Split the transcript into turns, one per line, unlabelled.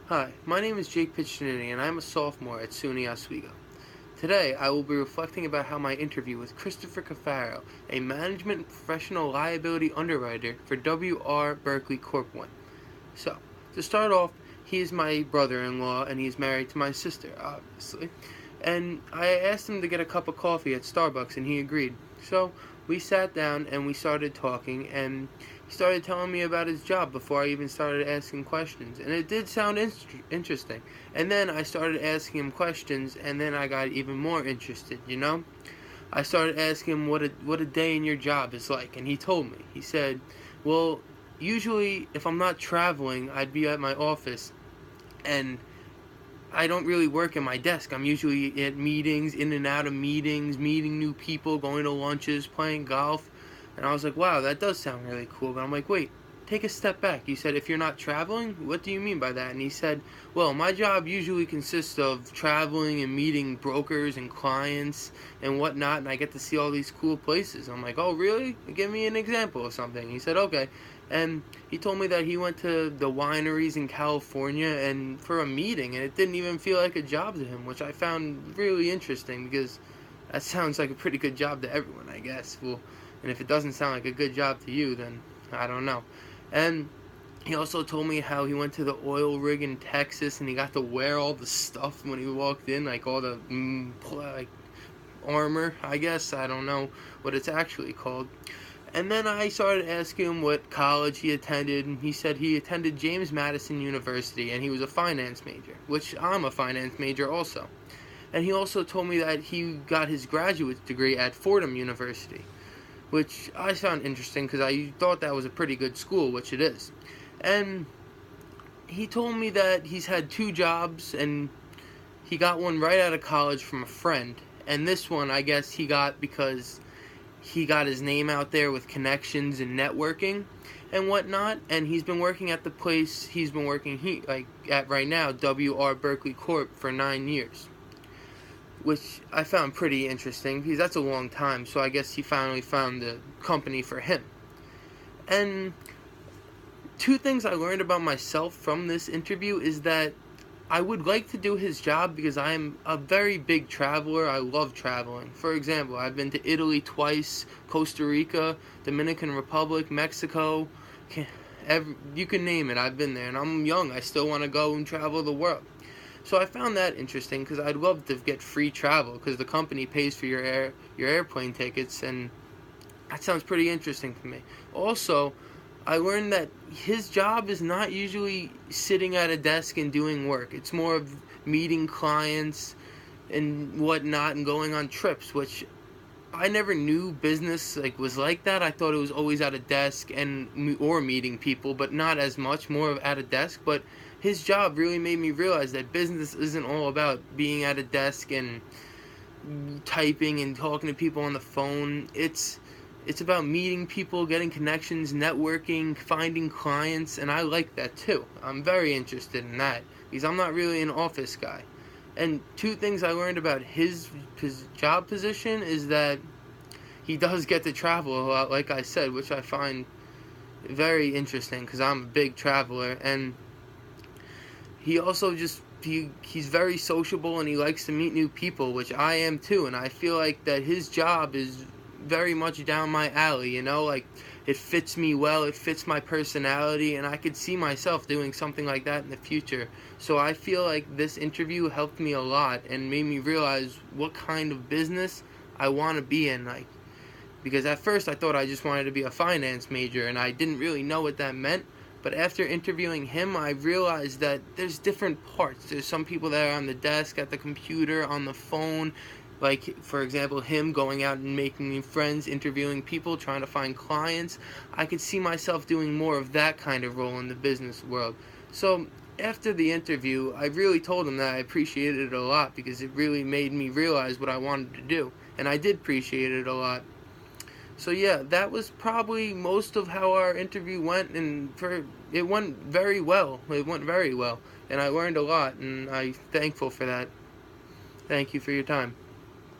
Hi, my name is Jake Piccinini and I'm a sophomore at SUNY Oswego. Today I will be reflecting about how my interview with Christopher Cafaro, a management and professional liability underwriter for WR Berkeley Corp went. So, to start off, he is my brother-in-law and he's married to my sister, obviously. And I asked him to get a cup of coffee at Starbucks and he agreed. So, we sat down and we started talking and he started telling me about his job before I even started asking questions. And it did sound interesting. And then I started asking him questions and then I got even more interested. I started asking him what a day in your job is like, and he told me. He said, "Well, usually if I'm not traveling, I'd be at my office, and I don't really work at my desk. I'm usually at meetings, in and out of meetings, meeting new people, going to lunches, playing golf." And I was like, "Wow, that does sound really cool." But I'm like, "Wait, take a step back. You said if you're not traveling, what do you mean by that?" And he said, "Well, my job usually consists of traveling and meeting brokers and clients and whatnot, and I get to see all these cool places." I'm like, "Oh, really? Give me an example of something." He said, "Okay." And he told me that he went to the wineries in California and for a meeting, and it didn't even feel like a job to him, which I found really interesting because that sounds like a pretty good job to everyone, I guess. Well, and if it doesn't sound like a good job to you, then I don't know. And he also told me how he went to the oil rig in Texas and he got to wear all the stuff when he walked in, like all the like armor, I guess. I don't know what it's actually called. And then I started asking him what college he attended, and he said he attended James Madison University and he was a finance major, which I'm a finance major also. And he also told me that he got his graduate degree at Fordham University, which I found interesting because I thought that was a pretty good school, which it is. And he told me that he's had two jobs and he got one right out of college from a friend. And this one, I guess, he got because he got his name out there with connections and networking and whatnot. And he's been working at the place he's been working at right now, WR Berkeley Corp, for 9 years, which I found pretty interesting because that's a long time. So I guess he finally found the company for him. And two things I learned about myself from this interview is that I would like to do his job because I am a very big traveler. I love traveling. For example, I've been to Italy twice, Costa Rica, Dominican Republic, Mexico. You can name it. I've been there, and I'm young. I still want to go and travel the world. So I found that interesting because I'd love to get free travel because the company pays for your airplane tickets, and that sounds pretty interesting to me. Also, I learned that his job is not usually sitting at a desk and doing work. It's more of meeting clients and whatnot and going on trips, which I never knew business was like that. I thought it was always at a desk or meeting people, but not as much, more at a desk. But his job really made me realize that business isn't all about being at a desk and typing and talking to people on the phone. It's about meeting people, getting connections, networking, finding clients, and I like that too. I'm very interested in that because I'm not really an office guy. And two things I learned about his job position is that he does get to travel a lot, like I said, which I find very interesting because I'm a big traveler. And he also he's very sociable and he likes to meet new people, which I am too. And I feel like that his job is very much down my alley, it fits me well, it fits my personality, and I could see myself doing something like that in the future. So I feel like this interview helped me a lot and made me realize what kind of business I want to be in, because at first I thought I just wanted to be a finance major and I didn't really know what that meant. But after interviewing him, I realized that there's different parts. There's some people that are on the desk, at the computer, on the phone. Like, for example, him going out and making new friends, interviewing people, trying to find clients. I could see myself doing more of that kind of role in the business world. So, after the interview, I really told him that I appreciated it a lot because it really made me realize what I wanted to do. And I did appreciate it a lot. So yeah, that was probably most of how our interview went, and it went very well. It went very well, and I learned a lot, and I'm thankful for that. Thank you for your time.